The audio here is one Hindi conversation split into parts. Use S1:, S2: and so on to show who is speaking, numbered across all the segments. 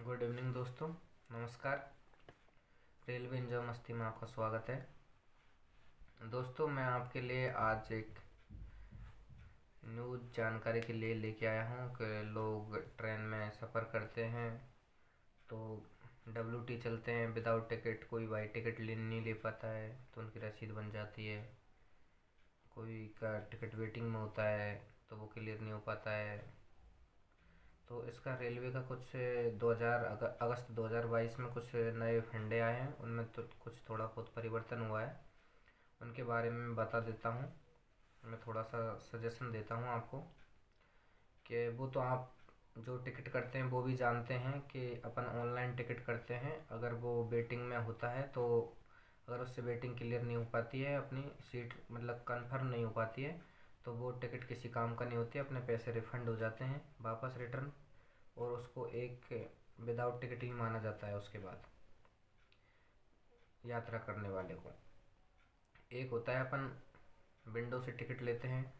S1: गुड इवनिंग दोस्तों, नमस्कार। रेलवे इंजन मस्ती में आपका स्वागत है। दोस्तों, मैं आपके लिए आज एक न्यूज़ जानकारी के लिए लेके आया हूँ कि लोग ट्रेन में सफ़र करते हैं तो WT चलते हैं विदाउट टिकट। कोई वाई टिकट नहीं ले पाता है तो उनकी रसीद बन जाती है। कोई का टिकट वेटिंग में होता है तो वो क्लियर नहीं हो पाता है। तो इसका रेलवे का कुछ 2000 अगस्त 2022 में कुछ नए फंडे आए हैं, उनमें तो कुछ थोड़ा बहुत परिवर्तन हुआ है। उनके बारे में बता देता हूँ। मैं थोड़ा सा सजेशन देता हूँ आपको कि वो तो आप जो टिकट करते हैं वो भी जानते हैं कि अपन ऑनलाइन टिकट करते हैं। अगर वो वेटिंग में होता है तो अगर उससे वेटिंग क्लियर नहीं हो पाती है, अपनी सीट मतलब कंफर्म नहीं हो पाती है, तो वो टिकट किसी काम का नहीं होती है। अपने पैसे रिफ़ंड हो जाते हैं वापस रिटर्न, और उसको एक विदाउट टिकट ही माना जाता है। उसके बाद यात्रा करने वाले को एक होता है अपन विंडो से टिकट लेते हैं,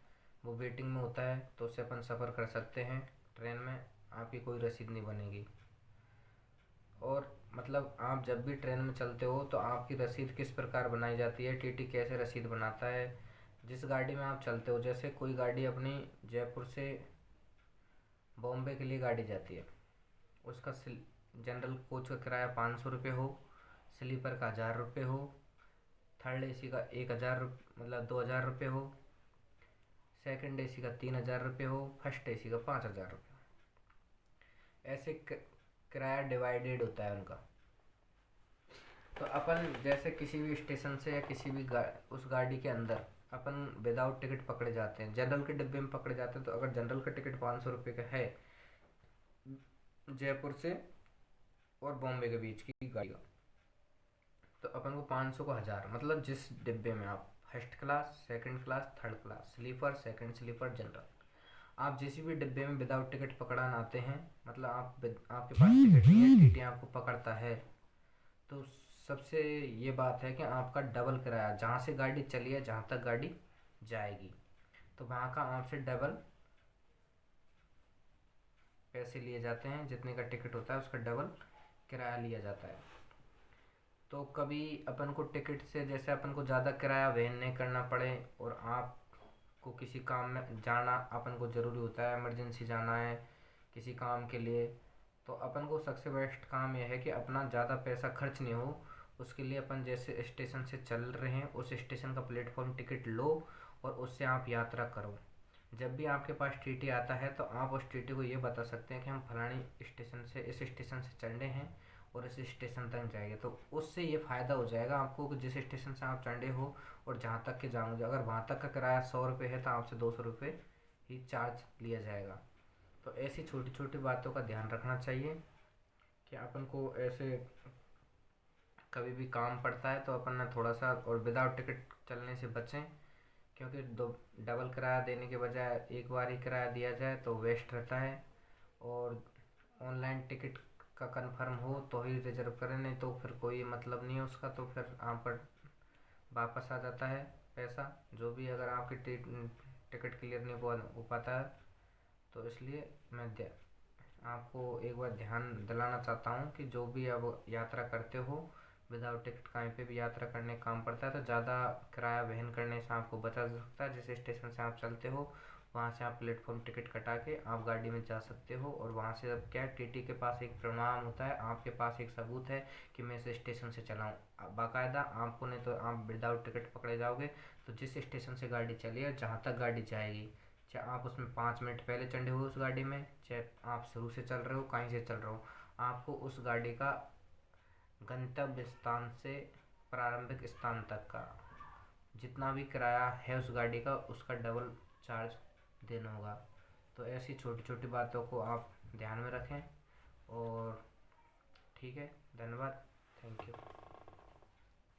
S1: वो वेटिंग में होता है तो उससे अपन सफ़र कर सकते हैं ट्रेन में। आपकी कोई रसीद नहीं बनेगी। और मतलब आप जब भी ट्रेन में चलते हो तो आपकी रसीद किस प्रकार बनाई जाती है, टीटी कैसे रसीद बनाता है। जिस गाड़ी में आप चलते हो, जैसे कोई गाड़ी अपनी जयपुर से बॉम्बे के लिए गाड़ी जाती है, उसका जनरल कोच का किराया 500 रुपये हो, स्लीपर का 1000 रुपये हो, थर्ड AC का 1000 मतलब 2000 रुपये हो, सेकंड AC का 3000 रुपये हो, फर्स्ट AC का 5000 रुपये हो। ऐसे किराया डिवाइडेड होता है उनका। तो अपन जैसे किसी भी स्टेशन से या किसी भी उस गाड़ी के अंदर अपन विदाउट टिकट पकड़े जाते हैं, जनरल के डिब्बे में पकड़े जाते हैं। तो अगर जनरल का टिकट 500 रुपये का है जयपुर से और बॉम्बे के बीच की गाड़ी का, तो अपन को 500 को 1000, मतलब जिस डिब्बे में आप first class, second class, third class, sleeper, second sleeper, general, आप जिस भी डिब्बे में विदाउट टिकट पकड़ाना आते हैं, मतलब आपके पास टिकट नहीं है, टीटी आपको पकड़ता है, तो सबसे ये बात है कि आपका डबल किराया, जहाँ से गाड़ी चली है जहाँ तक गाड़ी जाएगी, तो वहाँ का आपसे डबल पैसे लिए जाते हैं। जितने का टिकट होता है उसका डबल किराया लिया जाता है। तो कभी अपन को टिकट से जैसे अपन को ज़्यादा किराया वहन नहीं करना पड़े और आपको किसी काम में जाना अपन को ज़रूरी होता है, इमरजेंसी जाना है किसी काम के लिए, तो अपन को सबसे बेस्ट काम यह है कि अपना ज़्यादा पैसा खर्च नहीं हो। उसके लिए अपन जैसे स्टेशन से चल रहे हैं उस स्टेशन का प्लेटफॉर्म टिकट लो और उससे आप यात्रा करो। जब भी आपके पास टीटी आता है तो आप उस टीटी को ये बता सकते हैं कि हम फलानी स्टेशन से इस स्टेशन से चढ़े हैं और इस स्टेशन तक जाएंगे। तो उससे ये फ़ायदा हो जाएगा आपको कि जिस स्टेशन से आप चढ़े हो और जहाँ तक के जाओगे, अगर वहाँ तक का किराया 100 रुपये है तो आपसे 200 रुपये ही चार्ज लिया जाएगा। तो ऐसी छोटी छोटी बातों का ध्यान रखना चाहिए कि अपन को ऐसे कभी भी काम पड़ता है तो अपन ने थोड़ा सा और विदाउट टिकट चलने से बचें, क्योंकि दो डबल किराया देने के बजाय एक बार ही किराया दिया जाए तो वेस्ट रहता है। और ऑनलाइन टिकट का कंफर्म हो तो ही रिजर्व करें, नहीं तो फिर कोई मतलब नहीं है उसका, तो फिर आप पर वापस आ जाता है पैसा जो भी, अगर आपकी टिकट क्लियर नहीं हो पाता है। तो इसलिए मैं आपको एक बार ध्यान दिलाना चाहता हूँ कि जो भी अब यात्रा करते हो, विदाउट टिकट कहीं पे भी यात्रा करने काम पड़ता है तो ज़्यादा किराया वहन करने से आपको बचा जा सकता है। जिस स्टेशन से आप चलते हो वहाँ से आप प्लेटफॉर्म टिकट कटा के आप गाड़ी में जा सकते हो, और वहाँ से अब क्या टीटी के पास एक प्रमाण होता है, आपके पास एक सबूत है कि मैं इस स्टेशन से चला हूँ बाकायदा। आपको नहीं तो आप विदाउट टिकट पकड़े जाओगे। तो जिस स्टेशन से गाड़ी चली है जहाँ तक गाड़ी जाएगी, चाहे आप उसमें 5 मिनट पहले चढ़े हो उस गाड़ी में, चाहे आप शुरू से चल रहे हो कहीं से चल रहे हो, आपको उस गाड़ी का गंतव्य स्थान से प्रारंभिक स्थान तक का जितना भी किराया है उस गाड़ी का, उसका डबल चार्ज देना होगा। तो ऐसी छोटी छोटी बातों को आप ध्यान में रखें। और ठीक है, धन्यवाद, थैंक यू।